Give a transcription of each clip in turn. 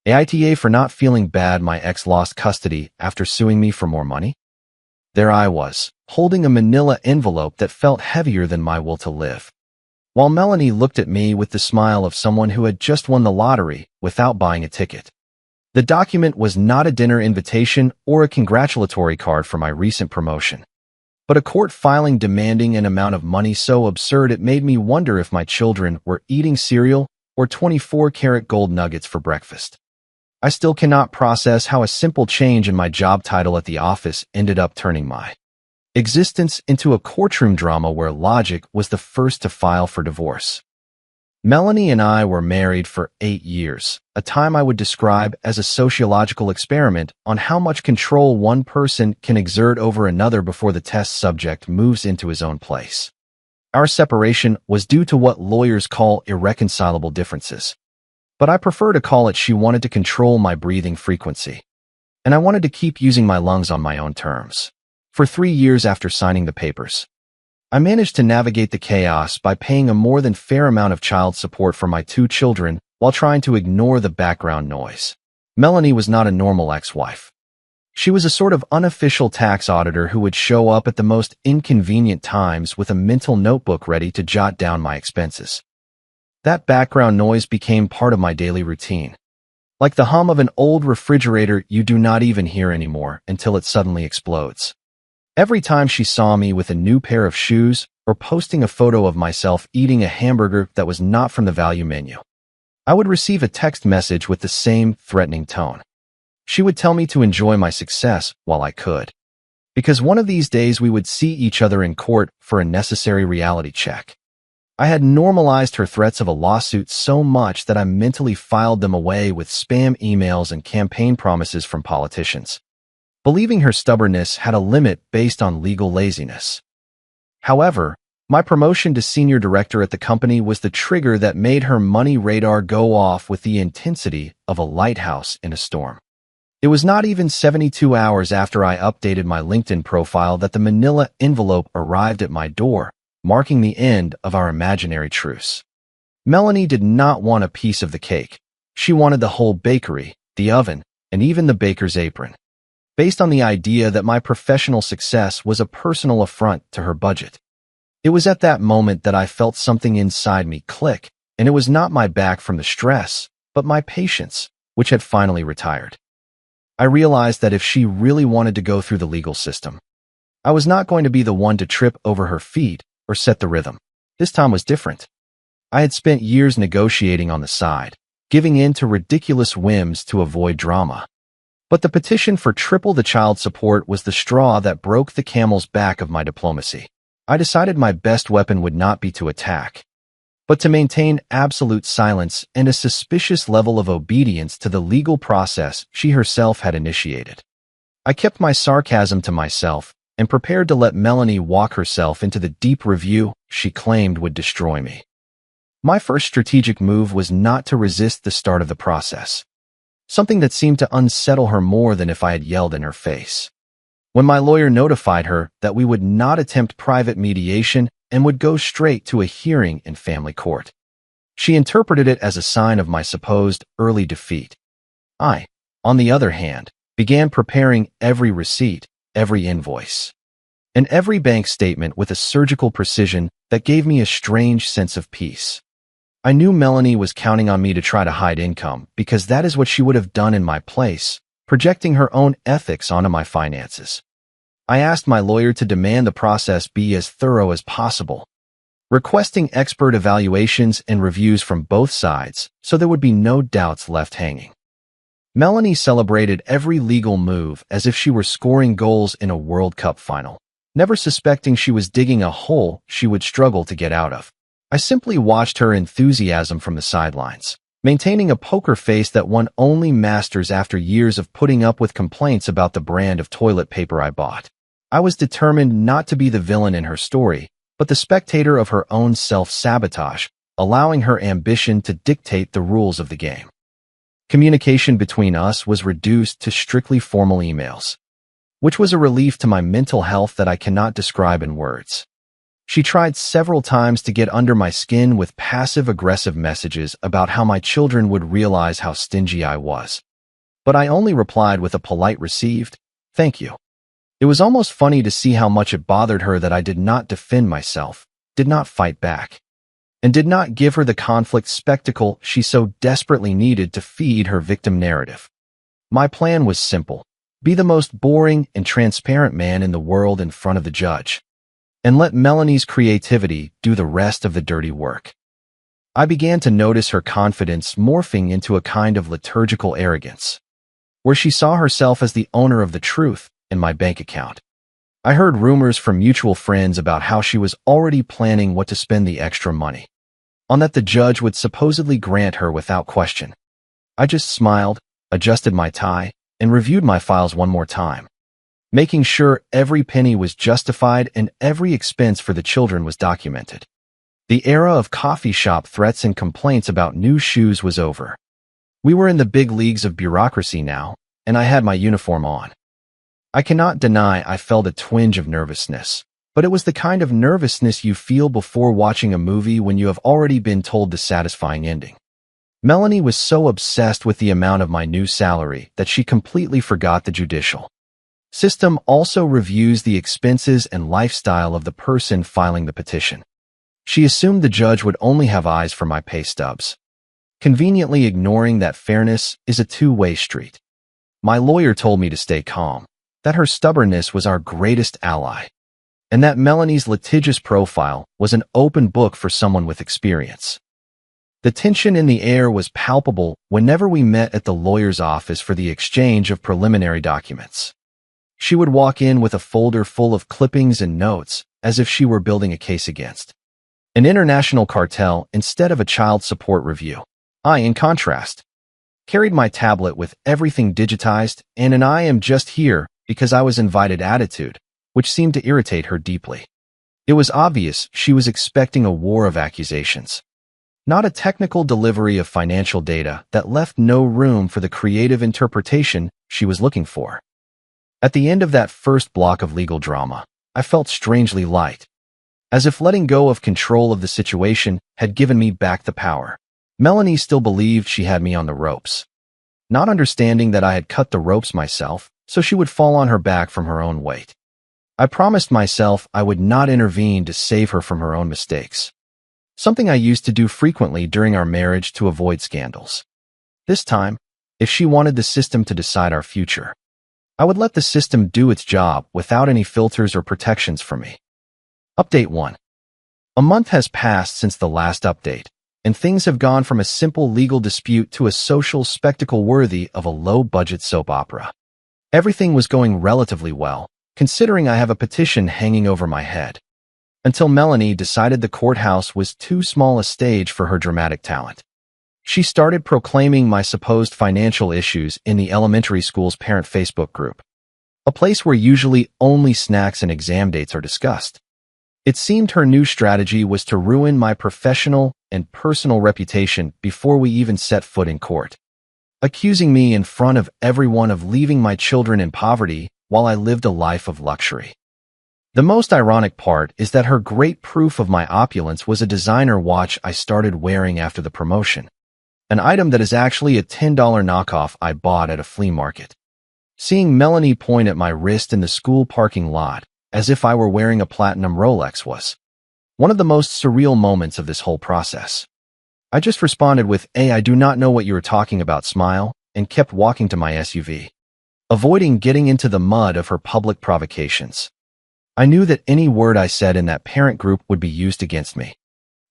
AITA for not feeling bad my ex lost custody after suing me for more money? There I was, holding a manila envelope that felt heavier than my will to live. While Melanie looked at me with the smile of someone who had just won the lottery without buying a ticket. The document was not a dinner invitation or a congratulatory card for my recent promotion, but a court filing demanding an amount of money so absurd it made me wonder if my children were eating cereal or 24-karat gold nuggets for breakfast. I still cannot process how a simple change in my job title at the office ended up turning my existence into a courtroom drama where logic was the first to file for divorce. Melanie and I were married for 8 years, a time I would describe as a sociological experiment on how much control one person can exert over another before the test subject moves into his own place. Our separation was due to what lawyers call irreconcilable differences, but I prefer to call it she wanted to control my breathing frequency, and I wanted to keep using my lungs on my own terms. For 3 years after signing the papers, I managed to navigate the chaos by paying a more than fair amount of child support for my 2 children while trying to ignore the background noise. Melanie was not a normal ex-wife. She was a sort of unofficial tax auditor who would show up at the most inconvenient times with a mental notebook ready to jot down my expenses. That background noise became part of my daily routine, like the hum of an old refrigerator you do not even hear anymore until it suddenly explodes. Every time she saw me with a new pair of shoes or posting a photo of myself eating a hamburger that was not from the value menu, I would receive a text message with the same threatening tone. She would tell me to enjoy my success while I could, because one of these days we would see each other in court for a necessary reality check. I had normalized her threats of a lawsuit so much that I mentally filed them away with spam emails and campaign promises from politicians, believing her stubbornness had a limit based on legal laziness. However, my promotion to senior director at the company was the trigger that made her money radar go off with the intensity of a lighthouse in a storm. It was not even 72 hours after I updated my LinkedIn profile that the manila envelope arrived at my door, marking the end of our imaginary truce. Melanie did not want a piece of the cake. She wanted the whole bakery, the oven, and even the baker's apron, based on the idea that my professional success was a personal affront to her budget. It was at that moment that I felt something inside me click, and it was not my back from the stress, but my patience, which had finally retired. I realized that if she really wanted to go through the legal system, I was not going to be the one to trip over her feet or set the rhythm. This time was different. I had spent years negotiating on the side, giving in to ridiculous whims to avoid drama. But the petition for triple the child support was the straw that broke the camel's back of my diplomacy. I decided my best weapon would not be to attack, but to maintain absolute silence and a suspicious level of obedience to the legal process she herself had initiated. I kept my sarcasm to myself and prepared to let Melanie walk herself into the deep review she claimed would destroy me. My first strategic move was not to resist the start of the process, something that seemed to unsettle her more than if I had yelled in her face. When my lawyer notified her that we would not attempt private mediation and would go straight to a hearing in family court, she interpreted it as a sign of my supposed early defeat. I, on the other hand, began preparing every receipt, every invoice, and every bank statement with a surgical precision that gave me a strange sense of peace. I knew Melanie was counting on me to try to hide income because that is what she would have done in my place, projecting her own ethics onto my finances. I asked my lawyer to demand the process be as thorough as possible, requesting expert evaluations and reviews from both sides so there would be no doubts left hanging. Melanie celebrated every legal move as if she were scoring goals in a World Cup final, never suspecting she was digging a hole she would struggle to get out of. I simply watched her enthusiasm from the sidelines, maintaining a poker face that one only masters after years of putting up with complaints about the brand of toilet paper I bought. I was determined not to be the villain in her story, but the spectator of her own self-sabotage, allowing her ambition to dictate the rules of the game. Communication between us was reduced to strictly formal emails, which was a relief to my mental health that I cannot describe in words. She tried several times to get under my skin with passive-aggressive messages about how my children would realize how stingy I was. But I only replied with a polite received, "Thank you." It was almost funny to see how much it bothered her that I did not defend myself, did not fight back, and did not give her the conflict spectacle she so desperately needed to feed her victim narrative. My plan was simple: be the most boring and transparent man in the world in front of the judge, and let Melanie's creativity do the rest of the dirty work. I began to notice her confidence morphing into a kind of liturgical arrogance, where she saw herself as the owner of the truth in my bank account. I heard rumors from mutual friends about how she was already planning what to spend the extra money on that the judge would supposedly grant her without question. I just smiled, adjusted my tie, and reviewed my files one more time, making sure every penny was justified and every expense for the children was documented. The era of coffee shop threats and complaints about new shoes was over. We were in the big leagues of bureaucracy now, and I had my uniform on. I cannot deny I felt a twinge of nervousness, but it was the kind of nervousness you feel before watching a movie when you have already been told the satisfying ending. Melanie was so obsessed with the amount of my new salary that she completely forgot the judicial system also reviews the expenses and lifestyle of the person filing the petition. She assumed the judge would only have eyes for my pay stubs, conveniently ignoring that fairness is a two-way street. My lawyer told me to stay calm, that her stubbornness was our greatest ally, and that Melanie's litigious profile was an open book for someone with experience. The tension in the air was palpable whenever we met at the lawyer's office for the exchange of preliminary documents. She would walk in with a folder full of clippings and notes, as if she were building a case against an international cartel instead of a child support review. I, in contrast, carried my tablet with everything digitized and an "I am just here because I was invited" attitude, which seemed to irritate her deeply. It was obvious she was expecting a war of accusations, not a technical delivery of financial data that left no room for the creative interpretation she was looking for. At the end of that first block of legal drama, I felt strangely light, as if letting go of control of the situation had given me back the power. Melanie still believed she had me on the ropes, not understanding that I had cut the ropes myself so she would fall on her back from her own weight. I promised myself I would not intervene to save her from her own mistakes, something I used to do frequently during our marriage to avoid scandals. This time, if she wanted the system to decide our future, I would let the system do its job without any filters or protections for me. Update 1. A month has passed since the last update, and things have gone from a simple legal dispute to a social spectacle worthy of a low-budget soap opera. Everything was going relatively well, considering I have a petition hanging over my head, until Melanie decided the courthouse was too small a stage for her dramatic talent. She started proclaiming my supposed financial issues in the elementary school's parent Facebook group, a place where usually only snacks and exam dates are discussed. It seemed her new strategy was to ruin my professional and personal reputation before we even set foot in court, accusing me in front of everyone of leaving my children in poverty while I lived a life of luxury. The most ironic part is that her great proof of my opulence was a designer watch I started wearing after the promotion, an item that is actually a $10 knockoff I bought at a flea market. Seeing Melanie point at my wrist in the school parking lot as if I were wearing a platinum Rolex was one of the most surreal moments of this whole process. I just responded with I do not know what you are talking about" smile, and kept walking to my SUV, avoiding getting into the mud of her public provocations. I knew that any word I said in that parent group would be used against me,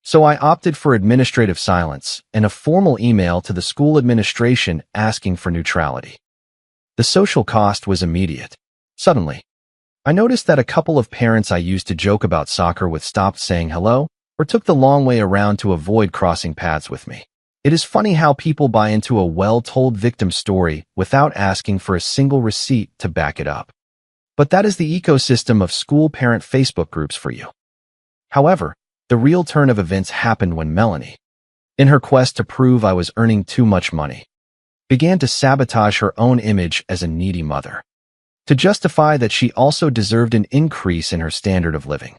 so I opted for administrative silence and a formal email to the school administration asking for neutrality. The social cost was immediate. Suddenly, I noticed that a couple of parents I used to joke about soccer with stopped saying hello or took the long way around to avoid crossing paths with me. It is funny how people buy into a well-told victim story without asking for a single receipt to back it up. But that is the ecosystem of school parent Facebook groups for you. However, the real turn of events happened when Melanie, in her quest to prove I was earning too much money, began to sabotage her own image as a needy mother, to justify that she also deserved an increase in her standard of living.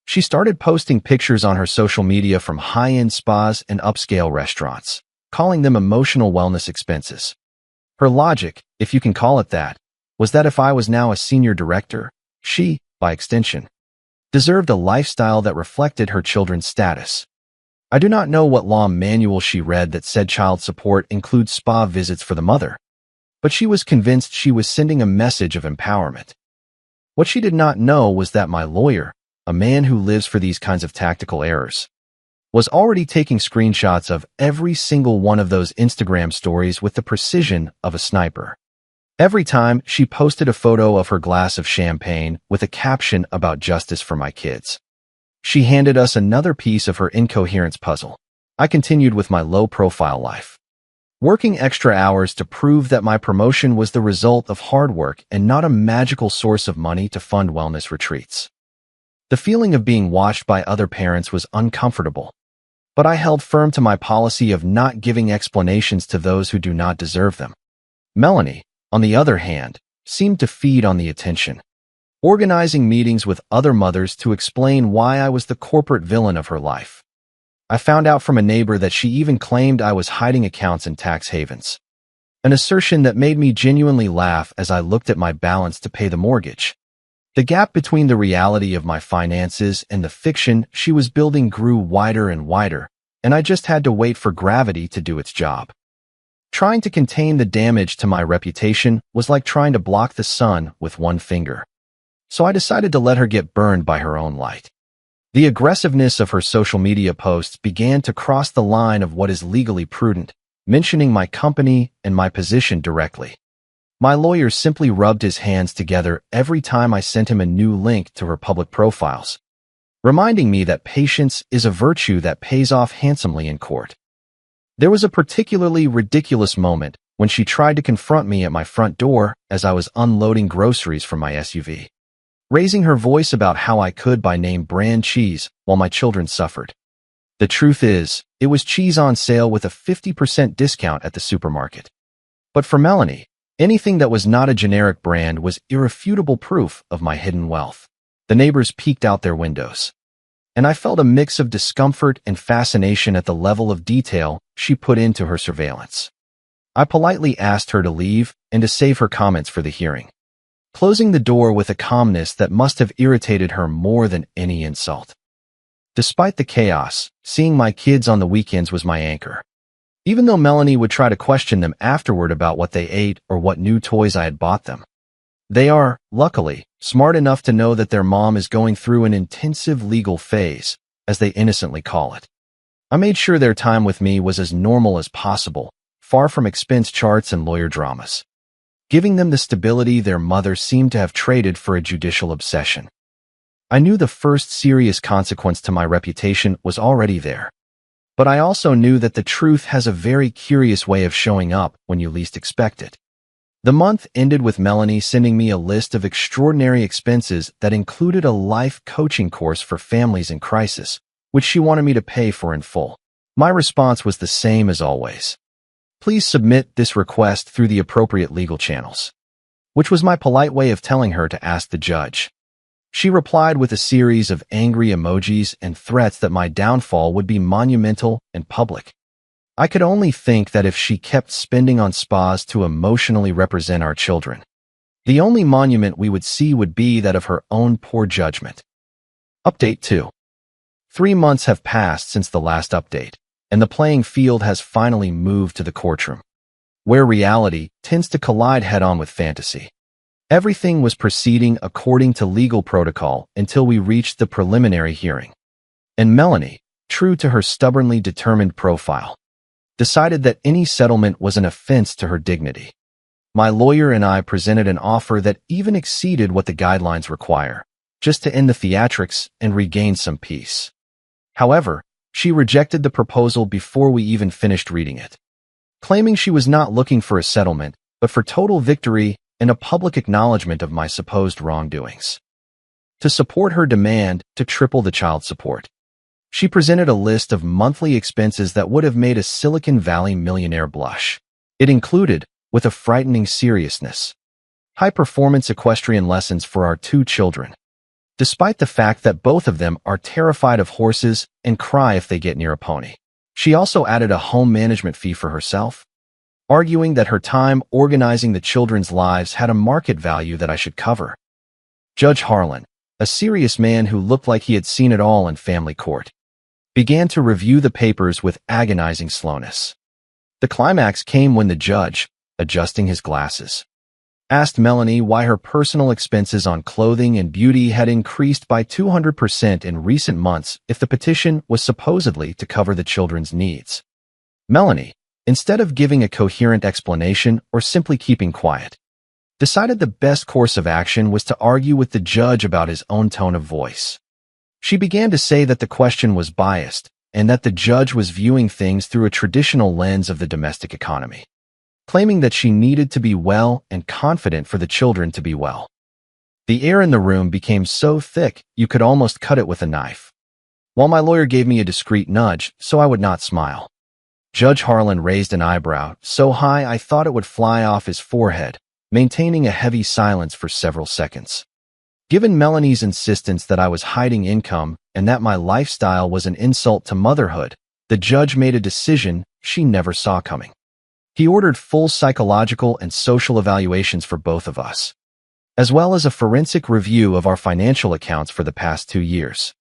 She started posting pictures on her social media from high-end spas and upscale restaurants, calling them emotional wellness expenses. Her logic, if you can call it that, was that if I was now a senior director, she, by extension, deserved a lifestyle that reflected her children's status. I do not know what law manual she read that said child support includes spa visits for the mother, but she was convinced she was sending a message of empowerment. What she did not know was that my lawyer, a man who lives for these kinds of tactical errors, was already taking screenshots of every single one of those Instagram stories with the precision of a sniper. Every time she posted a photo of her glass of champagne with a caption about justice for my kids, she handed us another piece of her incoherence puzzle. I continued with my low-profile life, working extra hours to prove that my promotion was the result of hard work and not a magical source of money to fund wellness retreats. The feeling of being watched by other parents was uncomfortable, but I held firm to my policy of not giving explanations to those who do not deserve them. Melanie, on the other hand, seemed to feed on the attention, organizing meetings with other mothers to explain why I was the corporate villain of her life. I found out from a neighbor that she even claimed I was hiding accounts in tax havens, an assertion that made me genuinely laugh as I looked at my balance to pay the mortgage. The gap between the reality of my finances and the fiction she was building grew wider and wider, and I just had to wait for gravity to do its job. Trying to contain the damage to my reputation was like trying to block the sun with one finger. So I decided to let her get burned by her own light. The aggressiveness of her social media posts began to cross the line of what is legally prudent, mentioning my company and my position directly. My lawyer simply rubbed his hands together every time I sent him a new link to her public profiles, reminding me that patience is a virtue that pays off handsomely in court. There was a particularly ridiculous moment when she tried to confront me at my front door as I was unloading groceries from my SUV, raising her voice about how I could buy name brand cheese while my children suffered. The truth is, it was cheese on sale with a 50% discount at the supermarket. But for Melanie, anything that was not a generic brand was irrefutable proof of my hidden wealth. The neighbors peeked out their windows, and I felt a mix of discomfort and fascination at the level of detail she put into her surveillance. I politely asked her to leave and to save her comments for the hearing, closing the door with a calmness that must have irritated her more than any insult. Despite the chaos, seeing my kids on the weekends was my anchor. Even though Melanie would try to question them afterward about what they ate or what new toys I had bought them, they are, luckily, smart enough to know that their mom is going through an intensive legal phase, as they innocently call it. I made sure their time with me was as normal as possible, far from expense charts and lawyer dramas, giving them the stability their mother seemed to have traded for a judicial obsession. I knew the first serious consequence to my reputation was already there, but I also knew that the truth has a very curious way of showing up when you least expect it. The month ended with Melanie sending me a list of extraordinary expenses that included a life coaching course for families in crisis, which she wanted me to pay for in full. My response was the same as always. Please submit this request through the appropriate legal channels, which was my polite way of telling her to ask the judge. She replied with a series of angry emojis and threats that my downfall would be monumental and public. I could only think that if she kept spending on spas to emotionally represent our children, the only monument we would see would be that of her own poor judgment. Update 2. 3 months have passed since the last update, and the playing field has finally moved to the courtroom, where reality tends to collide head-on with fantasy. Everything was proceeding according to legal protocol until we reached the preliminary hearing. And Melanie, true to her stubbornly determined profile, decided that any settlement was an offense to her dignity. My lawyer and I presented an offer that even exceeded what the guidelines require, just to end the theatrics and regain some peace. However, she rejected the proposal before we even finished reading it, claiming she was not looking for a settlement, but for total victory and a public acknowledgement of my supposed wrongdoings. To support her demand to triple the child support, she presented a list of monthly expenses that would have made a Silicon Valley millionaire blush. It included, with a frightening seriousness, high-performance equestrian lessons for our 2 children, despite the fact that both of them are terrified of horses and cry if they get near a pony. She also added a home management fee for herself, arguing that her time organizing the children's lives had a market value that I should cover. Judge Harlan, a serious man who looked like he had seen it all in family court, began to review the papers with agonizing slowness. The climax came when the judge, adjusting his glasses, asked Melanie why her personal expenses on clothing and beauty had increased by 200% in recent months if the petition was supposedly to cover the children's needs. Melanie, instead of giving a coherent explanation or simply keeping quiet, decided the best course of action was to argue with the judge about his own tone of voice. She began to say that the question was biased and that the judge was viewing things through a traditional lens of the domestic economy, claiming that she needed to be well and confident for the children to be well. The air in the room became so thick you could almost cut it with a knife, while my lawyer gave me a discreet nudge so I would not smile. Judge Harlan raised an eyebrow so high I thought it would fly off his forehead, maintaining a heavy silence for several seconds. Given Melanie's insistence that I was hiding income and that my lifestyle was an insult to motherhood, the judge made a decision she never saw coming. He ordered full psychological and social evaluations for both of us, as well as a forensic review of our financial accounts for the past 2 years.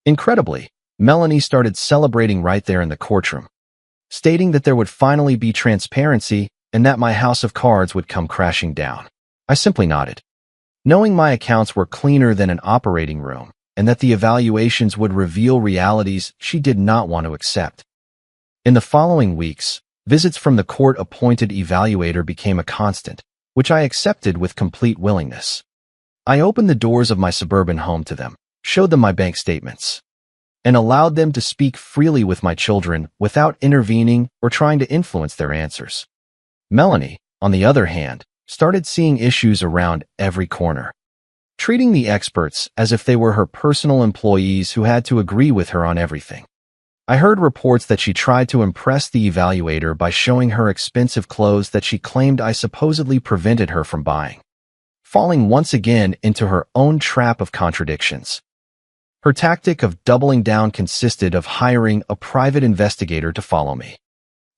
Incredibly, Melanie started celebrating right there in the courtroom, stating that there would finally be transparency and that my house of cards would come crashing down. I simply nodded, knowing my accounts were cleaner than an operating room and that the evaluations would reveal realities she did not want to accept. In the following weeks, visits from the court-appointed evaluator became a constant, which I accepted with complete willingness. I opened the doors of my suburban home to them, showed them my bank statements, and allowed them to speak freely with my children without intervening or trying to influence their answers. Melanie, on the other hand, started seeing issues around every corner, treating the experts as if they were her personal employees who had to agree with her on everything. I heard reports that she tried to impress the evaluator by showing her expensive clothes that she claimed I supposedly prevented her from buying, falling once again into her own trap of contradictions. Her tactic of doubling down consisted of hiring a private investigator to follow me,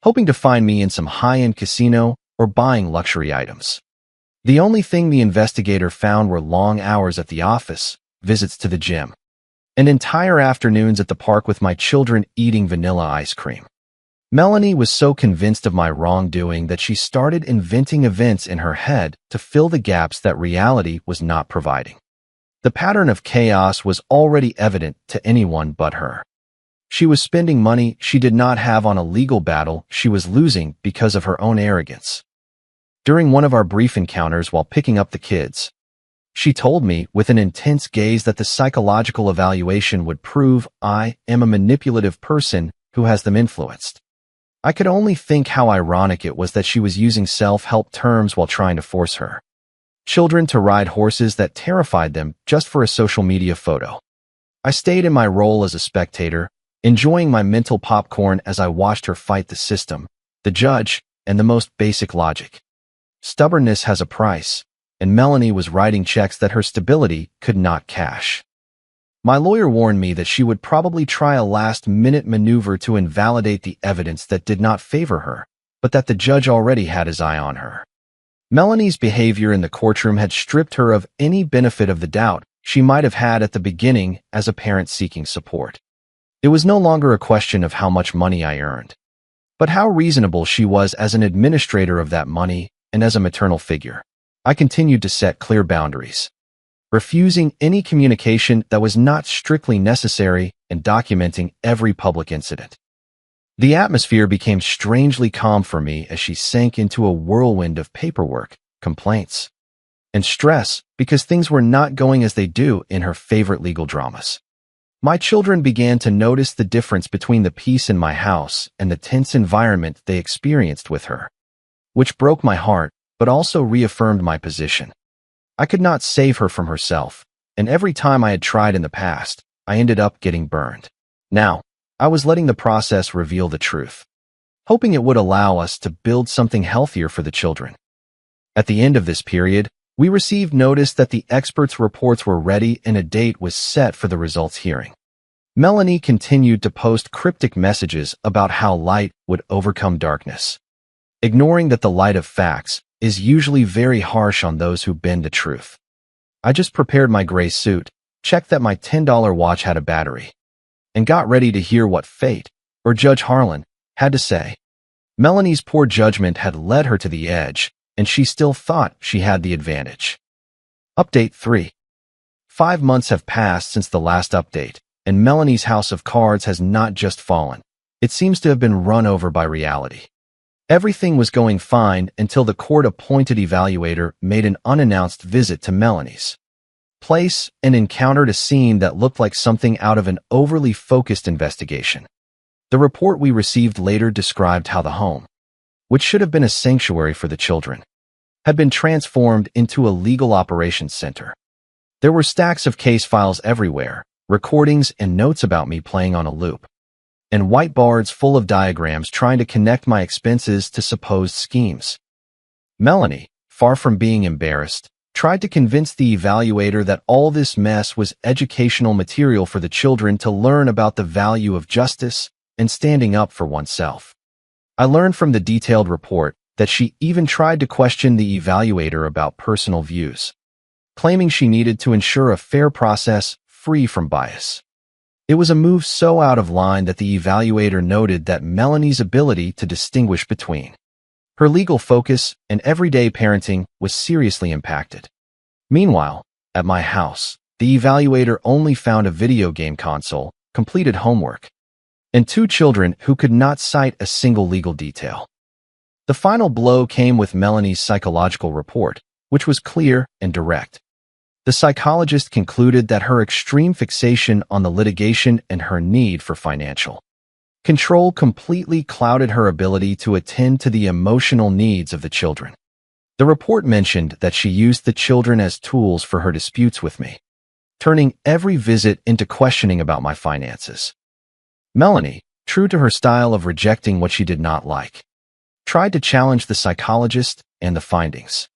hoping to find me in some high-end casino or buying luxury items. The only thing the investigator found were long hours at the office, visits to the gym, and entire afternoons at the park with my children eating vanilla ice cream. Melanie was so convinced of my wrongdoing that she started inventing events in her head to fill the gaps that reality was not providing. The pattern of chaos was already evident to anyone but her. She was spending money she did not have on a legal battle she was losing because of her own arrogance. During one of our brief encounters while picking up the kids, she told me with an intense gaze that the psychological evaluation would prove I am a manipulative person who has them influenced. I could only think how ironic it was that she was using self-help terms while trying to force her children to ride horses that terrified them just for a social media photo. I stayed in my role as a spectator, enjoying my mental popcorn as I watched her fight the system, the judge, and the most basic logic. Stubbornness has a price, and Melanie was writing checks that her stability could not cash. My lawyer warned me that she would probably try a last-minute maneuver to invalidate the evidence that did not favor her, but that the judge already had his eye on her. Melanie's behavior in the courtroom had stripped her of any benefit of the doubt she might have had at the beginning as a parent seeking support. It was no longer a question of how much money I earned, but how reasonable she was as an administrator of that money and as a maternal figure. I continued to set clear boundaries, refusing any communication that was not strictly necessary and documenting every public incident. The atmosphere became strangely calm for me as she sank into a whirlwind of paperwork, complaints, and stress because things were not going as they do in her favorite legal dramas. My children began to notice the difference between the peace in my house and the tense environment they experienced with her, which broke my heart but also reaffirmed my position. I could not save her from herself, and every time I had tried in the past, I ended up getting burned. Now, I was letting the process reveal the truth, hoping it would allow us to build something healthier for the children. At the end of this period, We received notice that the experts' reports were ready and a date was set for the results hearing. Melanie continued to post cryptic messages about how light would overcome darkness, ignoring that the light of facts is usually very harsh on those who bend to truth. I just prepared my gray suit, checked that my $10 watch had a battery, and got ready to hear what Fate, or Judge Harlan, had to say. Melanie's poor judgment had led her to the edge, and she still thought she had the advantage. Update 3. 5 months have passed since the last update, and Melanie's house of cards has not just fallen. It seems to have been run over by reality. Everything was going fine until the court-appointed evaluator made an unannounced visit to Melanie's place and encountered a scene that looked like something out of an overly focused investigation. The report we received later described how the home, which should have been a sanctuary for the children, had been transformed into a legal operations center. There were stacks of case files everywhere, recordings and notes about me playing on a loop, and whiteboards full of diagrams trying to connect my expenses to supposed schemes. Melanie, far from being embarrassed, tried to convince the evaluator that all this mess was educational material for the children to learn about the value of justice and standing up for oneself. I learned from the detailed report that she even tried to question the evaluator about personal views, claiming she needed to ensure a fair process free from bias. It was a move so out of line that the evaluator noted that Melanie's ability to distinguish between her legal focus and everyday parenting was seriously impacted. Meanwhile, at my house, the evaluator only found a video game console, completed homework, and 2 children who could not cite a single legal detail. The final blow came with Melanie's psychological report, which was clear and direct. The psychologist concluded that her extreme fixation on the litigation and her need for financial control completely clouded her ability to attend to the emotional needs of the children. The report mentioned that she used the children as tools for her disputes with me, turning every visit into questioning about my finances. Melanie, true to her style of rejecting what she did not like, tried to challenge the psychologist and the findings.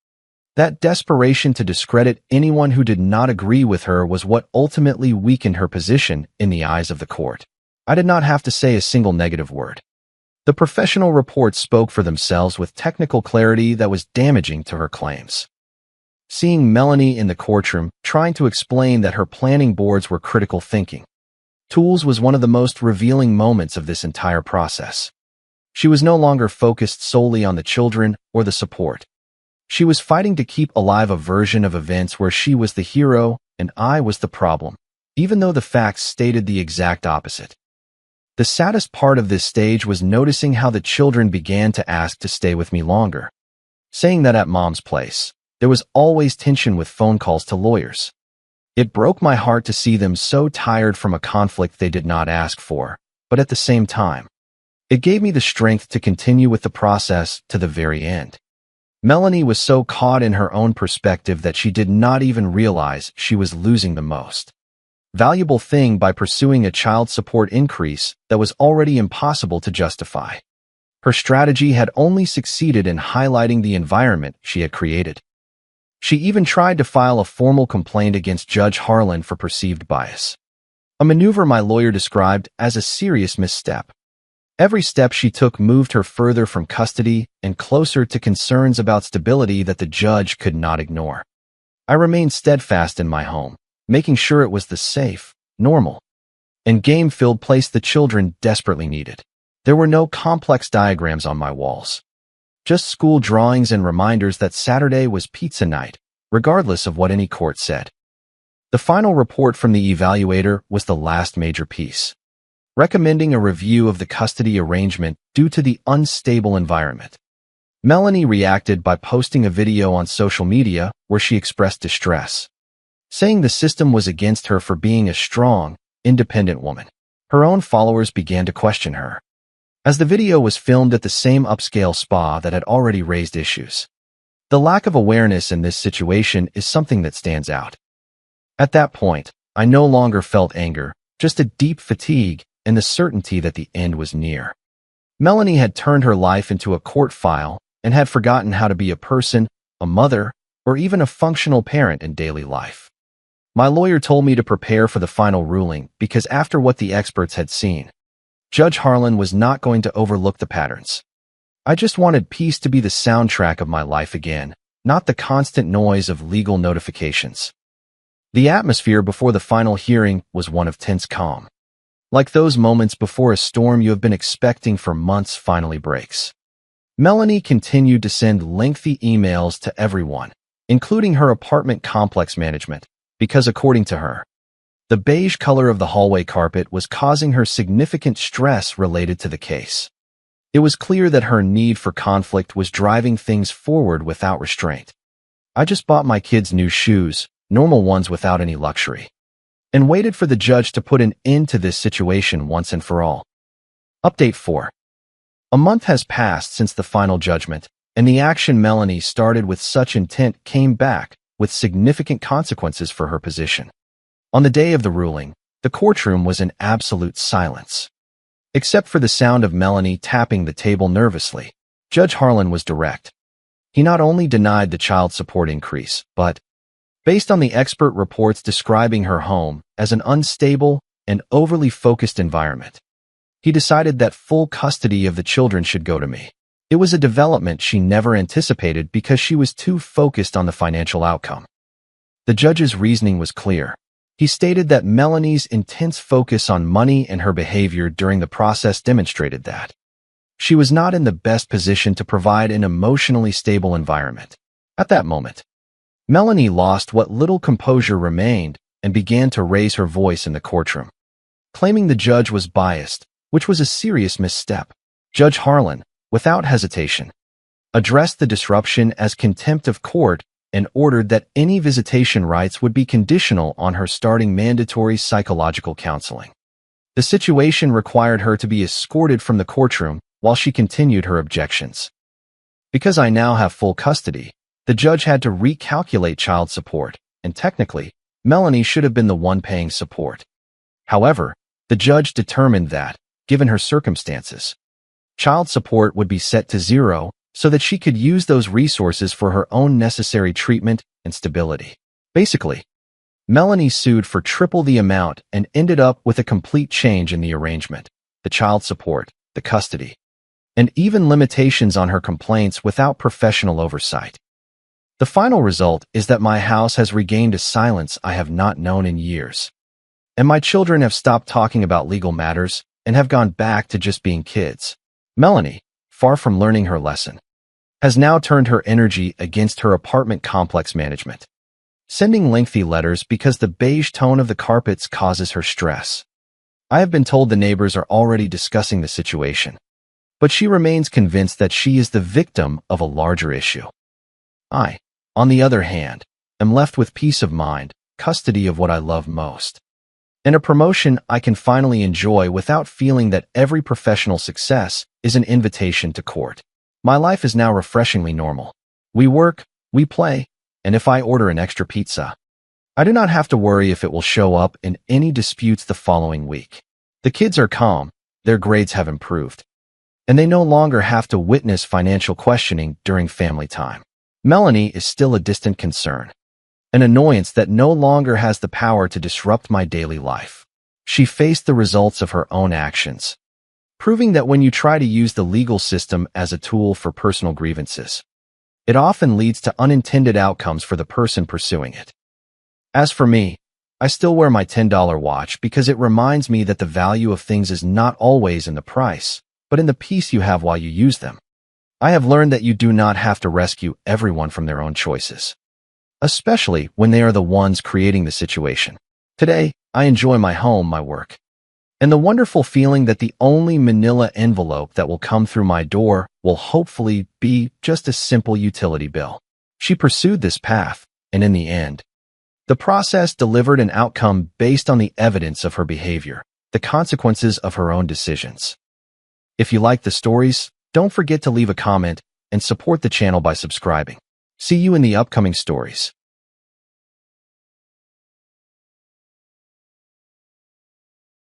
That desperation to discredit anyone who did not agree with her was what ultimately weakened her position in the eyes of the court. I did not have to say a single negative word. The professional reports spoke for themselves with technical clarity that was damaging to her claims. Seeing Melanie in the courtroom trying to explain that her planning boards were critical thinking tools was one of the most revealing moments of this entire process. She was no longer focused solely on the children or the support. She was fighting to keep alive a version of events where she was the hero and I was the problem, even though the facts stated the exact opposite. The saddest part of this stage was noticing how the children began to ask to stay with me longer, saying that at Mom's place, there was always tension with phone calls to lawyers. It broke my heart to see them so tired from a conflict they did not ask for, but at the same time, it gave me the strength to continue with the process to the very end. Melanie was so caught in her own perspective that she did not even realize she was losing the most valuable thing by pursuing a child support increase that was already impossible to justify. Her strategy had only succeeded in highlighting the environment she had created. She even tried to file a formal complaint against Judge Harlan for perceived bias, a maneuver my lawyer described as a serious misstep. Every step she took moved her further from custody and closer to concerns about stability that the judge could not ignore. I remained steadfast in my home, making sure it was the safe, normal, and game-filled place the children desperately needed. There were no complex diagrams on my walls, just school drawings and reminders that Saturday was pizza night, regardless of what any court said. The final report from the evaluator was the last major piece, recommending a review of the custody arrangement due to the unstable environment. Melanie reacted by posting a video on social media where she expressed distress, saying the system was against her for being a strong, independent woman. Her own followers began to question her, as the video was filmed at the same upscale spa that had already raised issues. The lack of awareness in this situation is something that stands out. At that point, I no longer felt anger, just a deep fatigue and the certainty that the end was near. Melanie had turned her life into a court file and had forgotten how to be a person, a mother, or even a functional parent in daily life. My lawyer told me to prepare for the final ruling because after what the experts had seen, Judge Harlan was not going to overlook the patterns. I just wanted peace to be the soundtrack of my life again, not the constant noise of legal notifications. The atmosphere before the final hearing was one of tense calm. Like those moments before a storm you have been expecting for months finally breaks. Melanie continued to send lengthy emails to everyone, including her apartment complex management, because according to her, the beige color of the hallway carpet was causing her significant stress related to the case. It was clear that her need for conflict was driving things forward without restraint. I just bought my kids new shoes, normal ones without any luxury, and waited for the judge to put an end to this situation once and for all. Update 4. A month has passed since the final judgment, and the action Melanie started with such intent came back with significant consequences for her position. On the day of the ruling, the courtroom was in absolute silence. Except for the sound of Melanie tapping the table nervously, Judge Harlan was direct. He not only denied the child support increase, but, based on the expert reports describing her home as an unstable and overly focused environment, he decided that full custody of the children should go to me. It was a development she never anticipated because she was too focused on the financial outcome. The judge's reasoning was clear. He stated that Melanie's intense focus on money and her behavior during the process demonstrated that she was not in the best position to provide an emotionally stable environment. At that moment, Melanie lost what little composure remained and began to raise her voice in the courtroom, claiming the judge was biased, which was a serious misstep. Judge Harlan, without hesitation, addressed the disruption as contempt of court and ordered that any visitation rights would be conditional on her starting mandatory psychological counseling. The situation required her to be escorted from the courtroom while she continued her objections. Because I now have full custody, the judge had to recalculate child support, and technically, Melanie should have been the one paying support. However, the judge determined that, given her circumstances, child support would be set to 0 so that she could use those resources for her own necessary treatment and stability. Basically, Melanie sued for triple the amount and ended up with a complete change in the arrangement, the child support, the custody, and even limitations on her complaints without professional oversight. The final result is that my house has regained a silence I have not known in years, and my children have stopped talking about legal matters and have gone back to just being kids. Melanie, far from learning her lesson, has now turned her energy against her apartment complex management, sending lengthy letters because the beige tone of the carpets causes her stress. I have been told the neighbors are already discussing the situation, but she remains convinced that she is the victim of a larger issue. I, on the other hand, am left with peace of mind, custody of what I love most, and a promotion I can finally enjoy without feeling that every professional success is an invitation to court. My life is now refreshingly normal. We work, we play, and if I order an extra pizza, I do not have to worry if it will show up in any disputes the following week. The kids are calm, their grades have improved, and they no longer have to witness financial questioning during family time. Melanie is still a distant concern, an annoyance that no longer has the power to disrupt my daily life. She faced the results of her own actions, proving that when you try to use the legal system as a tool for personal grievances, it often leads to unintended outcomes for the person pursuing it. As for me, I still wear my $10 watch because it reminds me that the value of things is not always in the price, but in the peace you have while you use them. I have learned that you do not have to rescue everyone from their own choices, especially when they are the ones creating the situation. Today, I enjoy my home, my work, and the wonderful feeling that the only manila envelope that will come through my door will hopefully be just a simple utility bill. She pursued this path, and in the end, the process delivered an outcome based on the evidence of her behavior, the consequences of her own decisions. If you like the stories, don't forget to leave a comment and support the channel by subscribing. See you in the upcoming stories.